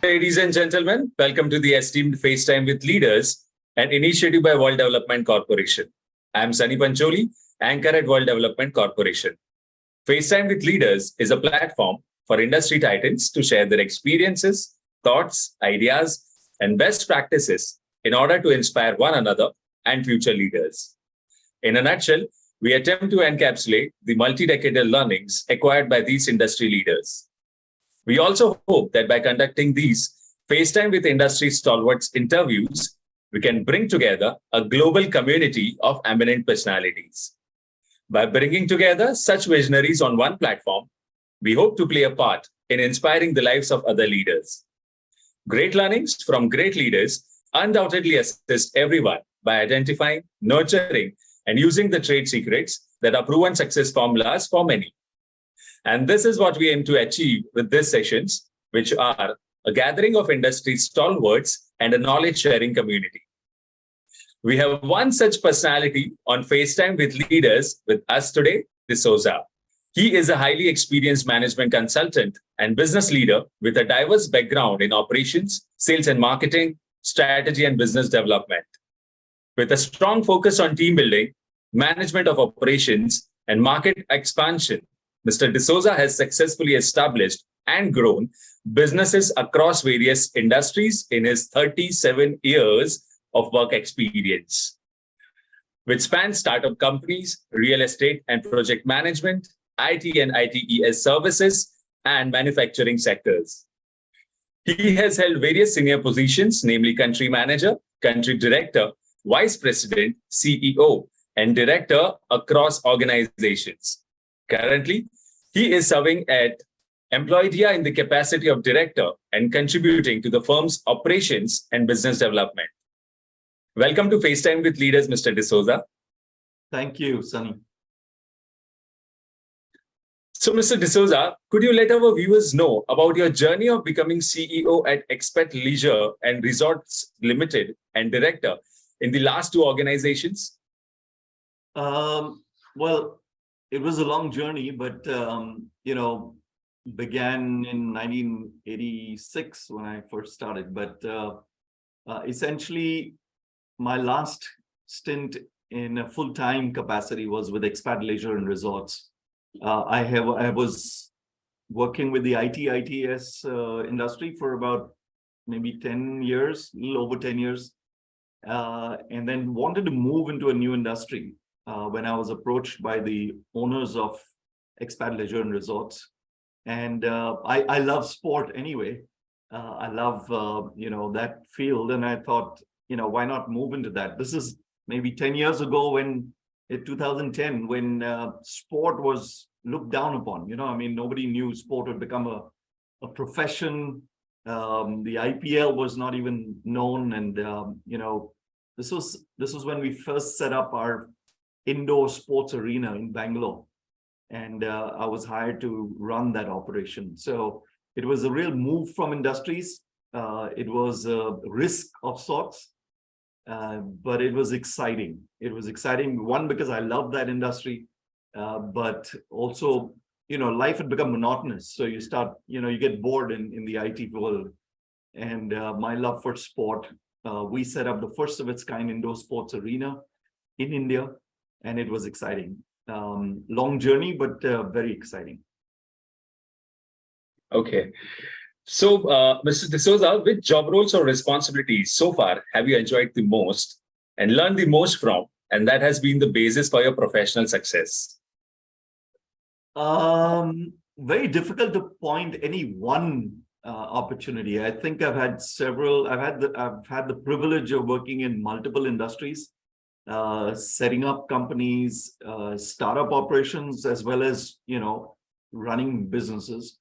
Ladies and gentlemen, welcome to the Esteemed FaceTime with Leaders, an initiative by World Development Corporation. I am Sunny Pancholi, anchor at World Development Corporation. FaceTime with Leaders is a platform for industry titans to share their experiences, thoughts, ideas, and best practices in order to inspire one another and future leaders. In a nutshell, we attempt to encapsulate the multi-decadal learnings acquired by these industry leaders. We also hope that by conducting these FaceTime with industry stalwarts interviews, we can bring together a global community of eminent personalities. By bringing together such visionaries on one platform, we hope to play a part in inspiring the lives of other leaders. Great learnings from great leaders undoubtedly assist everyone by identifying, nurturing, and using the trade secrets that are proven success formulas for many. And this is what we aim to achieve with these sessions, which are a gathering of industry stalwarts and a knowledge-sharing community. We have one such personality on FaceTime with Leaders with us today, D'Souza. He is a highly experienced management consultant and business leader with a diverse background in operations, sales and marketing, strategy and business development. With a strong focus on team building, management of operations, and market expansion, Mr. D'Souza has successfully established and grown businesses across various industries in his 37 years of work experience, which spans startup companies, real estate and project management, IT and ITES services, and manufacturing sectors. He has held various senior positions, namely country manager, country director, vice president, CEO, and director across organizations. Currently, he is serving at Mploydia in the capacity of director and contributing to the firm's operations and business development. Welcome to FaceTime with Leaders, Mr. D'Souza. Thank you, Sunny. So, Mr. D'Souza, could you let our viewers know about your journey of becoming CEO at Expat Leisure and Resorts Limited and director in the last two organizations? Well, it was a long journey, but, began in 1986 when I first started. But essentially, my last stint in a full-time capacity was with Expat Leisure and Resorts. I was working with the ITES industry for about maybe 10 years, a little over 10 years, and then wanted to move into a new industry when I was approached by the owners of Expat Leisure and Resorts. And I love sport anyway. I love, that field. And I thought, why not move into that? This is maybe 10 years ago in 2010, when sport was looked down upon. Nobody knew sport would become a profession. The IPL was not even known. And, this was when we first set up our indoor sports arena in Bangalore. And I was hired to run that operation. So it was a real move from industries. It was a risk of sorts, but it was exciting. It was exciting, one, because I love that industry, but also, life had become monotonous. So you start, you get bored in the IT world. And my love for sport, we set up the first of its kind indoor sports arena in India, and it was exciting. Long journey, but very exciting. Okay. So, Mr. D'Souza, which job roles or responsibilities so far have you enjoyed the most and learned the most from, and that has been the basis for your professional success? Very difficult to point any one opportunity. I think I've had several. I've had the privilege of working in multiple industries. Setting up companies, startup operations, as well as, running businesses.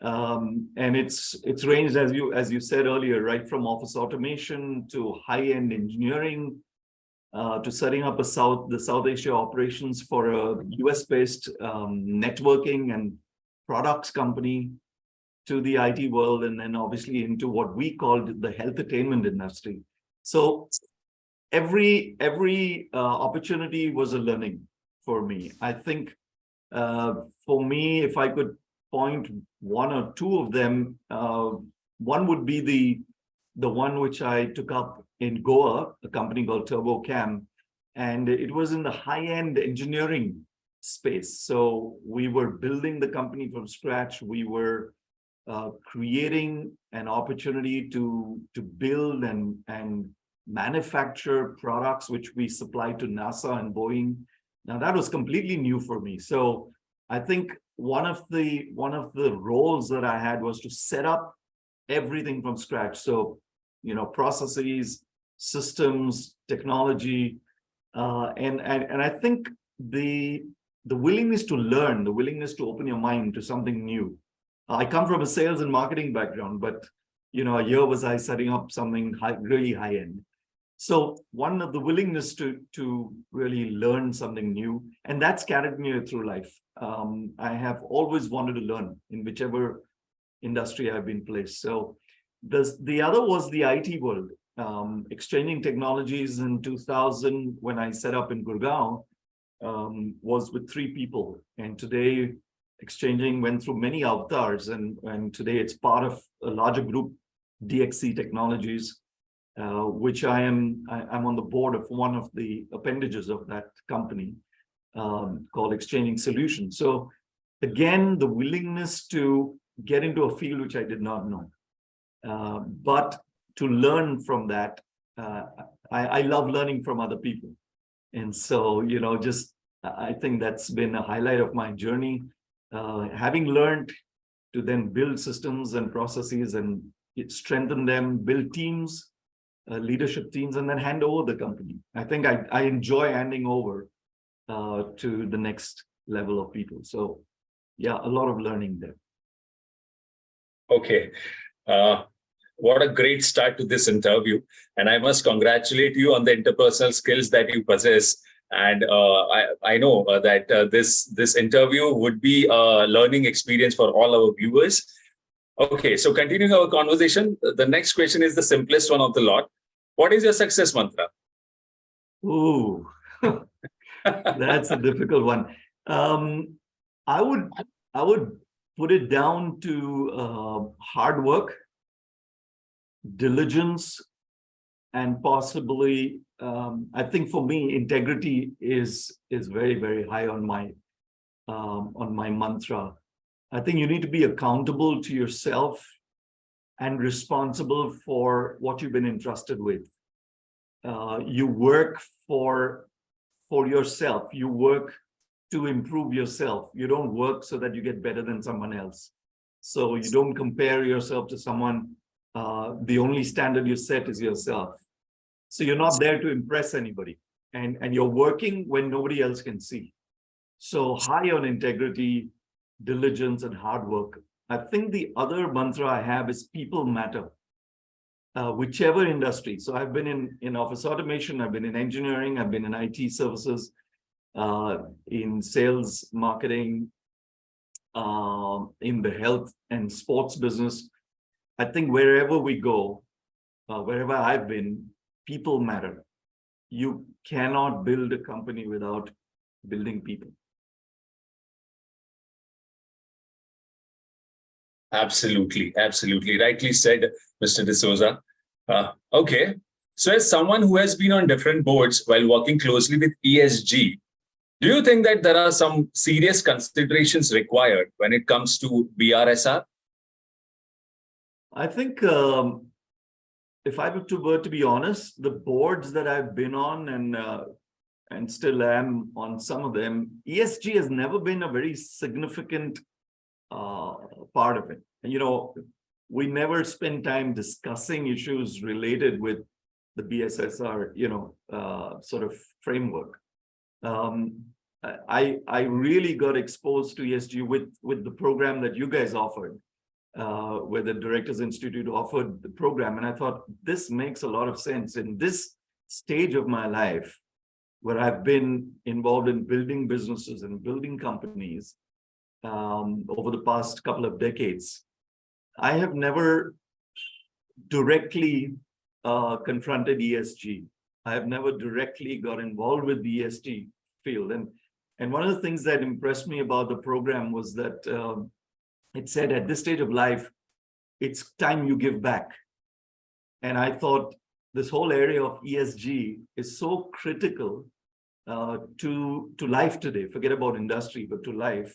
And it's ranged, as you said earlier, right from office automation to high-end engineering, to setting up the South Asia operations for a US-based networking and products company, to the IT world, and then obviously into what we called the health attainment industry. So every opportunity was a learning for me. I think for me, if I could point one or two of them, One would be the one which I took up in Goa, a company called TurboCam, and it was in the high-end engineering space. So we were building the company from scratch. We were creating an opportunity to build and manufacture products which we supply to NASA and Boeing. Now that was completely new for me. So I think one of the roles that I had was to set up everything from scratch. So, processes, systems, technology, and I think the willingness to learn, the willingness to open your mind to something new. I come from a sales and marketing background, but a year was I setting up something really high end. So one of the willingness to really learn something new, and that's carried me through life. I have always wanted to learn in whichever industry I've been placed. So the other was the IT world. Xchanging Technologies in 2000, when I set up in Gurgaon, was with 3 people. And today, Xchanging went through many avatars, and today it's part of a larger group, DXC Technologies, which I'm on the board of one of the appendages of that company, called Xchanging Solutions. So again, the willingness to get into a field which I did not know, but to learn from that. I love learning from other people. And so, I think that's been a highlight of my journey. Having learned to then build systems and processes and strengthen them, build teams, leadership teams, and then hand over the company. I think I enjoy handing over to the next level of people. So yeah, a lot of learning there. Okay. What a great start to this interview. And I must congratulate you on the interpersonal skills that you possess. And I know that this interview would be a learning experience for all our viewers. Okay, so continuing our conversation, the next question is the simplest one of the lot. What is your success mantra? Ooh, that's a difficult one. I would put it down to hard work, diligence, and possibly, I think for me, integrity is very, very high on my mantra. I think you need to be accountable to yourself and responsible for what you've been entrusted with. You work for yourself. You work to improve yourself. You don't work so that you get better than someone else. So you don't compare yourself to someone. The only standard you set is yourself. So you're not there to impress anybody. And you're working when nobody else can see. So high on integrity, diligence, and hard work. I think the other mantra I have is people matter. Whichever industry. So I've been in office automation, I've been in engineering, I've been in IT services, in sales, marketing, in the health and sports business. I think wherever we go, wherever I've been, people matter. You cannot build a company without building people. Absolutely, absolutely. Rightly said, Mr. D'Souza. Okay. So as someone who has been on different boards while working closely with ESG, do you think that there are some serious considerations required when it comes to BRSR? I think if I were to be honest, the boards that I've been on and still am on some of them, ESG has never been a very significant part of it. And, we never spend time discussing issues related with the BSSR, sort of framework. I really got exposed to ESG with the program that you guys offered, where the Directors Institute offered the program. And I thought, this makes a lot of sense in this stage of my life, where I've been involved in building businesses and building companies over the past couple of decades. I have never directly confronted ESG. I have never directly got involved with the ESG field. And one of the things that impressed me about the program was that it said at this stage of life, it's time you give back. And I thought this whole area of ESG is so critical to life today. Forget about industry, but to life.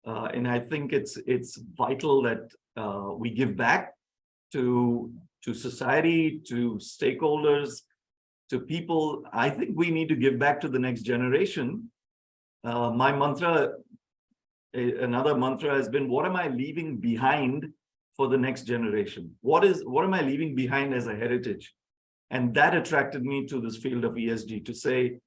And I think it's vital that we give back to society, to stakeholders, to people. I think we need to give back to the next generation. My mantra, another mantra has been, what am I leaving behind for the next generation? What am I leaving behind as a heritage? And that attracted me to this field of ESG, to say,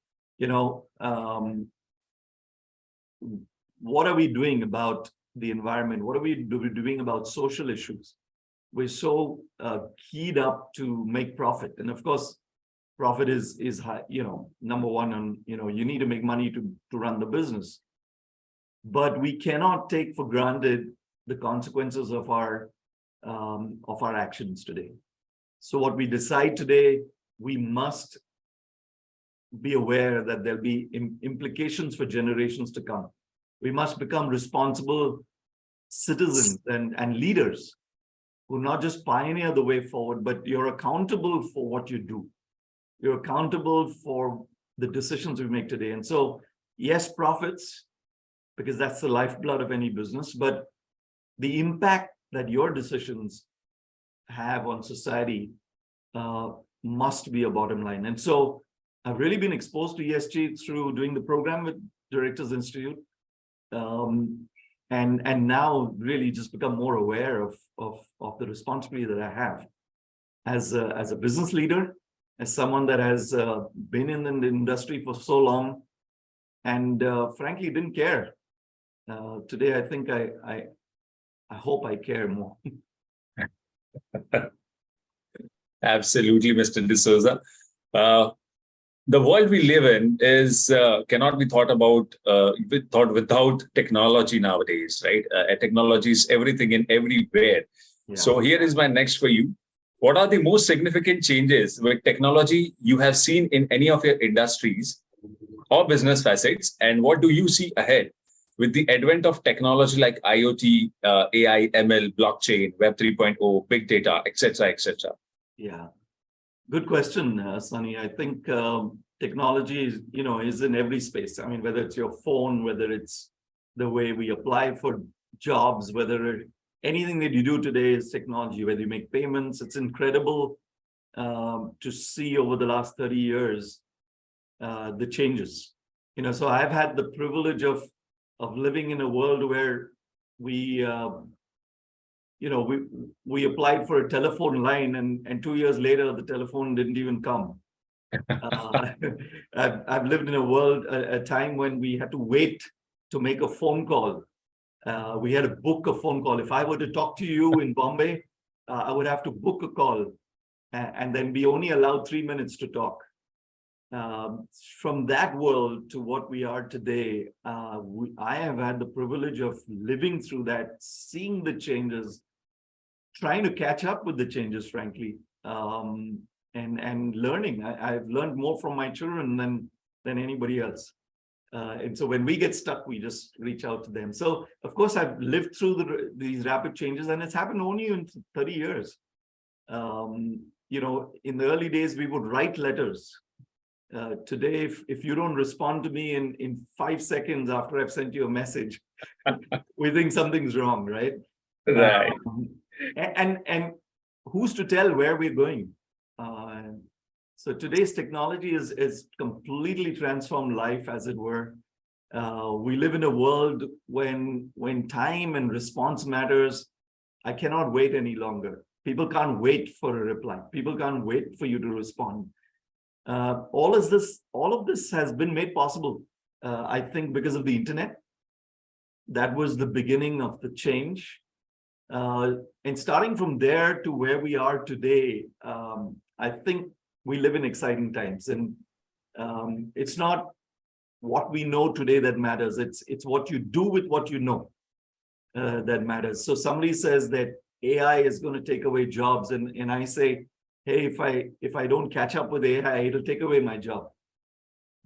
what are we doing about the environment? What are we doing about social issues? We're so keyed up to make profit. And of course, profit is high, number one, and you need to make money to run the business. But we cannot take for granted the consequences of our actions today. So what we decide today, we must be aware that there'll be implications for generations to come. We must become responsible citizens and leaders who not just pioneer the way forward, but you're accountable for what you do. You're accountable for the decisions we make today. And so, yes, profits, because that's the lifeblood of any business, but the impact that your decisions have on society must be a bottom line. And so I've really been exposed to ESG through doing the program with Directors Institute, and now really just become more aware of the responsibility that I have as a business leader, as someone that has been in the industry for so long, and frankly didn't care. Today, I think I hope I care more. Absolutely, Mr. D'Souza. The world we live in is cannot be thought without technology nowadays, right? Technology is everything and everywhere. Yeah. So here is my next for you. What are the most significant changes with technology you have seen in any of your industries or business facets, and what do you see ahead with the advent of technology like IoT, AI, ML, blockchain, Web 3.0, big data, etc., etc.? Yeah, good question, Sunny. I think technology is in every space. I mean, whether it's your phone, whether it's the way we apply for jobs, whether anything that you do today is technology, whether you make payments. It's incredible to see over the last 30 years the changes. So I've had the privilege of living in a world where we applied for a telephone line, and 2 years later the telephone didn't even come. I've lived in a time when we had to wait to make a phone call. We had to book a phone call. If I were to talk to you in Bombay, I would have to book a call and then be only allowed 3 minutes to talk. From that world to what we are today, I have had the privilege of living through that, seeing the changes, trying to catch up with the changes, frankly, and learning. I've learned more from my children than anybody else. And so when we get stuck, we just reach out to them. So, of course, I've lived through these rapid changes, and it's happened only in 30 years. In the early days, we would write letters. Today, if you don't respond to me in 5 seconds after I've sent you a message, we think something's wrong, right? Right. And who's to tell where we're going? So today's technology is completely transformed life, as it were. We live in a world when time and response matters. I cannot wait any longer. People can't wait for a reply. People can't wait for you to respond. All of this has been made possible, I think, because of the internet. That was the beginning of the change. And starting from there to where we are today, I think we live in exciting times. And it's not what we know today that matters. It's what you do with what you know that matters. So somebody says that AI is going to take away jobs, and I say, hey, if I don't catch up with AI, it'll take away my job.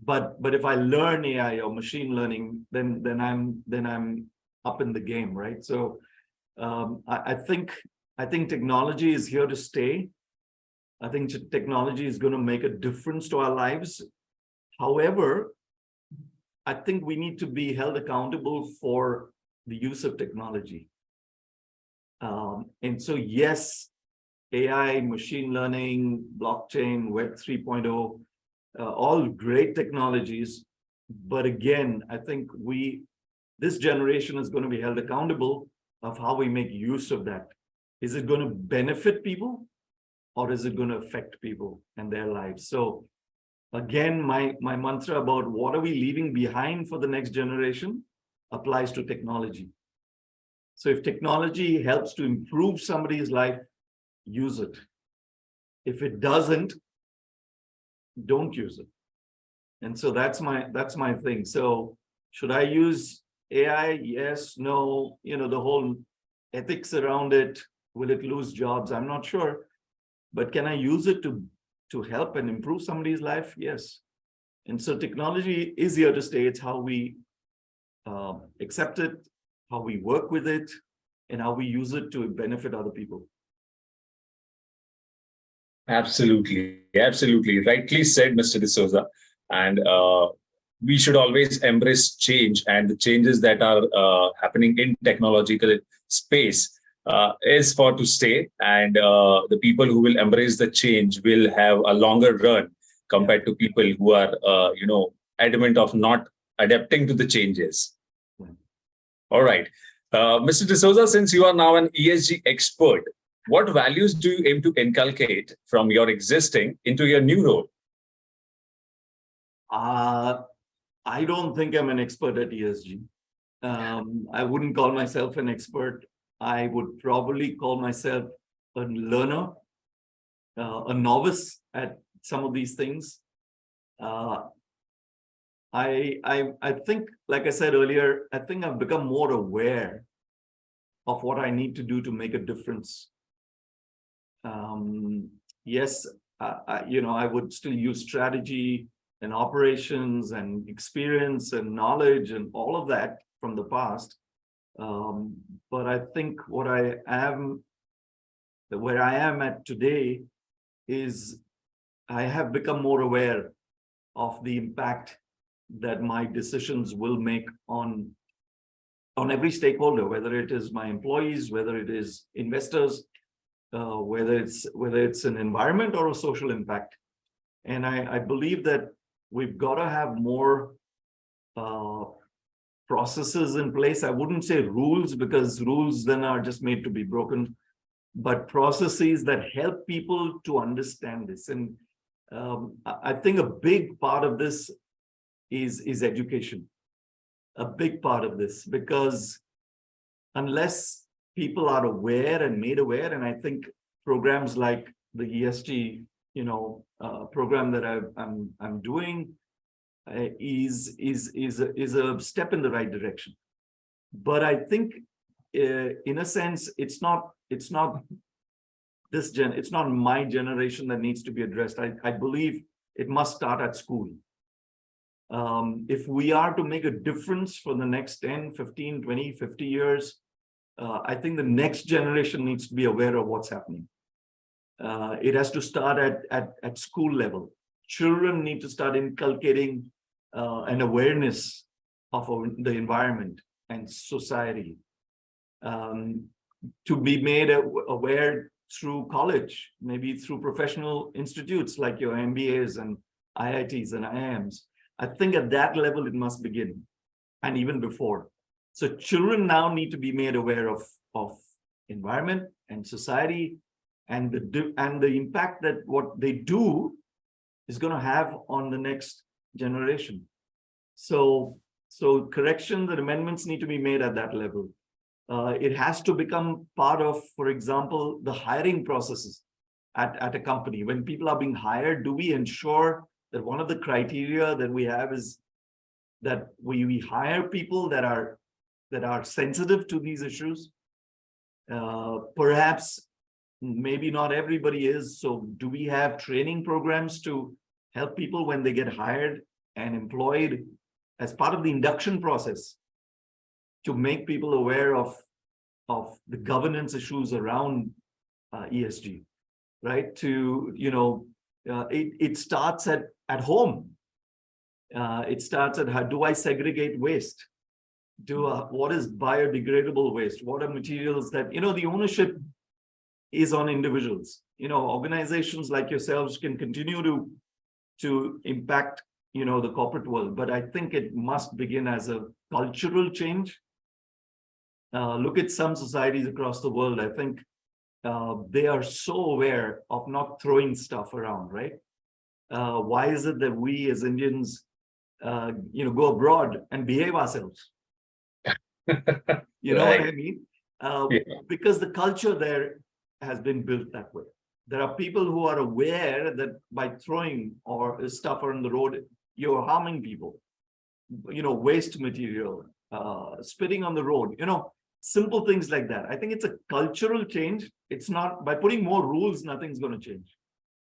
But if I learn AI or machine learning, then I'm up in the game, right? So I think I think technology is here to stay. I think technology is going to make a difference to our lives. However, I think we need to be held accountable for the use of technology. And so, yes, AI, machine learning, blockchain, Web 3.0, all great technologies. But again, I think this generation is going to be held accountable of how we make use of that. Is it going to benefit people, or is it going to affect people and their lives? So again, my mantra about what are we leaving behind for the next generation applies to technology. So if technology helps to improve somebody's life, use it. If it doesn't, don't use it. And so that's my thing. So should I use AI? Yes, no, the whole ethics around it. Will it lose jobs? I'm not sure. But can I use it to help and improve somebody's life? Yes. And so technology is here to stay. It's how we accept it, how we work with it, and how we use it to benefit other people. Absolutely. Absolutely. Rightly said, Mr. D'Souza. And we should always embrace change, and the changes that are happening in technological space is for to stay. And the people who will embrace the change will have a longer run compared to people who are, adamant of not adapting to the changes. All right. Mr. D'Souza, since you are now an ESG expert, what values do you aim to inculcate from your existing into your new role? I don't think I'm an expert at ESG. I wouldn't call myself an expert. I would probably call myself a learner, a novice at some of these things. I think, like I said earlier, I think I've become more aware of what I need to do to make a difference. Yes, I would still use strategy and operations and experience and knowledge and all of that from the past. But I think where I am at today is I have become more aware of the impact that my decisions will make on every stakeholder, whether it is my employees, whether it is investors, whether it's an environment or a social impact. And I believe that we've got to have more processes in place. I wouldn't say rules, because rules then are just made to be broken, but processes that help people to understand this. And I think a big part of this is education. A big part of this, because unless people are aware and made aware, and I think programs like the ESG, program that I'm doing is a step in the right direction. But I think, in a sense, it's not my generation that needs to be addressed. I believe it must start at school. If we are to make a difference for the next 10, 15, 20, 50 years, I think the next generation needs to be aware of what's happening. It has to start at school level. Children need to start inculcating an awareness of the environment and society, to be made aware through college, maybe through professional institutes like your MBAs and IITs and IIMs. I think at that level it must begin, and even before. So children now need to be made aware of environment and society, and the impact that what they do is going to have on the next generation. So corrections and amendments need to be made at that level. It has to become part of, for example, the hiring processes at a company. When people are being hired, do we ensure that one of the criteria that we have is that we hire people that are sensitive to these issues? Perhaps maybe not everybody is. So do we have training programs to help people when they get hired and employed as part of the induction process, to make people aware of the governance issues around ESG, right? It starts at home. It starts at how do I segregate waste? What is biodegradable waste? What are materials that, the ownership is on individuals. Organizations like yourselves can continue to impact, the corporate world, but I think it must begin as a cultural change. Look at some societies across the world. I think they are so aware of not throwing stuff around, right? Why is it that we as Indians, go abroad and behave ourselves? You know what I mean? Because the culture there has been built that way. There are people who are aware that by throwing or stuff on the road, you're harming people. Waste material, spitting on the road, simple things like that. I think it's a cultural change. It's not by putting more rules, nothing's going to change.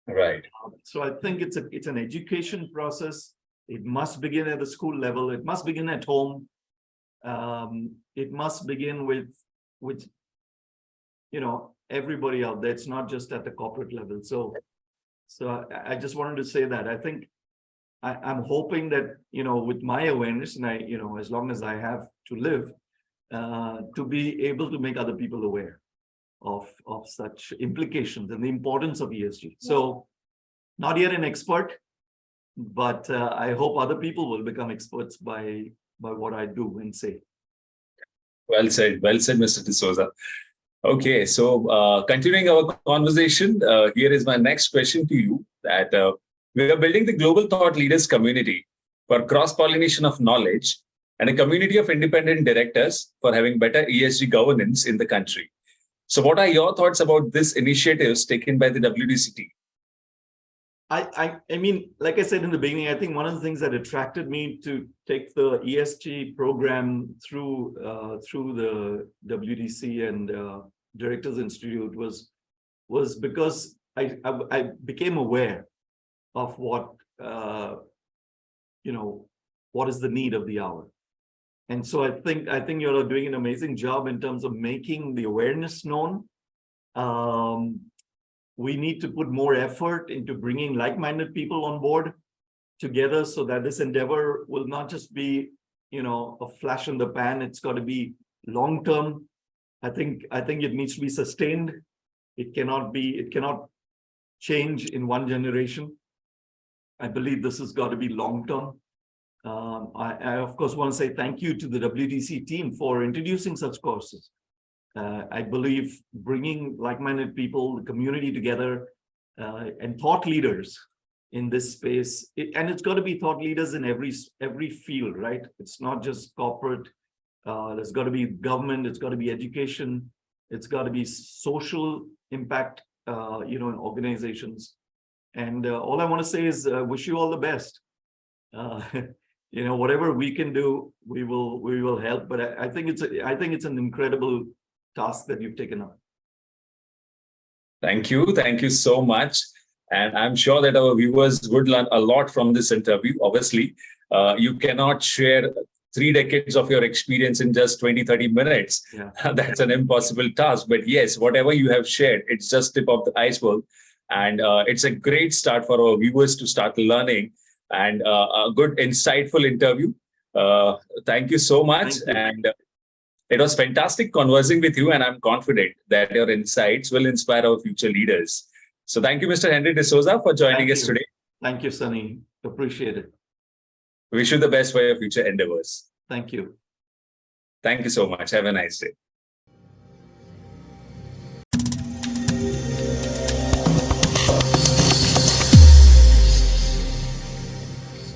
Right. So I think it's an education process. It must begin at the school level. It must begin at home. It must begin with everybody out there. It's not just at the corporate level. So I just wanted to say that I think I'm hoping that with my awareness, and I as long as I have to live, to be able to make other people aware of such implications and the importance of ESG. So not yet an expert, but I hope other people will become experts by what I do and say. Well said, Mr. D'Souza. Okay, so continuing our conversation, here is my next question to you. That we are building the global thought leaders community for cross-pollination of knowledge and a community of independent directors for having better ESG governance in the country. So what are your thoughts about this initiatives taken by the WDCT? I mean, like I said in the beginning, I think one of the things that attracted me to take the ESG program through the WDC and Directors Institute was because I became aware of what is the need of the hour. And so I think you're doing an amazing job in terms of making the awareness known. We need to put more effort into bringing like-minded people on board together so that this endeavor will not just be, a flash in the pan. It's got to be long-term. I think it needs to be sustained. It cannot change in one generation. I believe this has got to be long-term. I of course want to say thank you to the WDC team for introducing such courses. I believe bringing like-minded people, the community together, and thought leaders in this space, and it's got to be thought leaders in every field, right? It's not just corporate. There's got to be government. It's got to be education. It's got to be social impact, in organizations. And all I want to say is wish you all the best. Whatever we can do, we will help. But I think it's an incredible task that you've taken up. Thank you so much. And I'm sure that our viewers would learn a lot from this interview. Obviously, you cannot share 3 decades of your experience in just 20-30 minutes. Yeah. That's an impossible task. But yes, whatever you have shared, it's just tip of the iceberg. And it's a great start for our viewers to start learning, and a good, insightful interview. Thank you so much. Thank you. And it was fantastic conversing with you, and I'm confident that your insights will inspire our future leaders. So thank you, Mr. Henry D'Souza, for joining us today. Thank you, Sunny. Appreciate it. Wish you the best for your future endeavors. Thank you. Thank you so much. Have a nice day.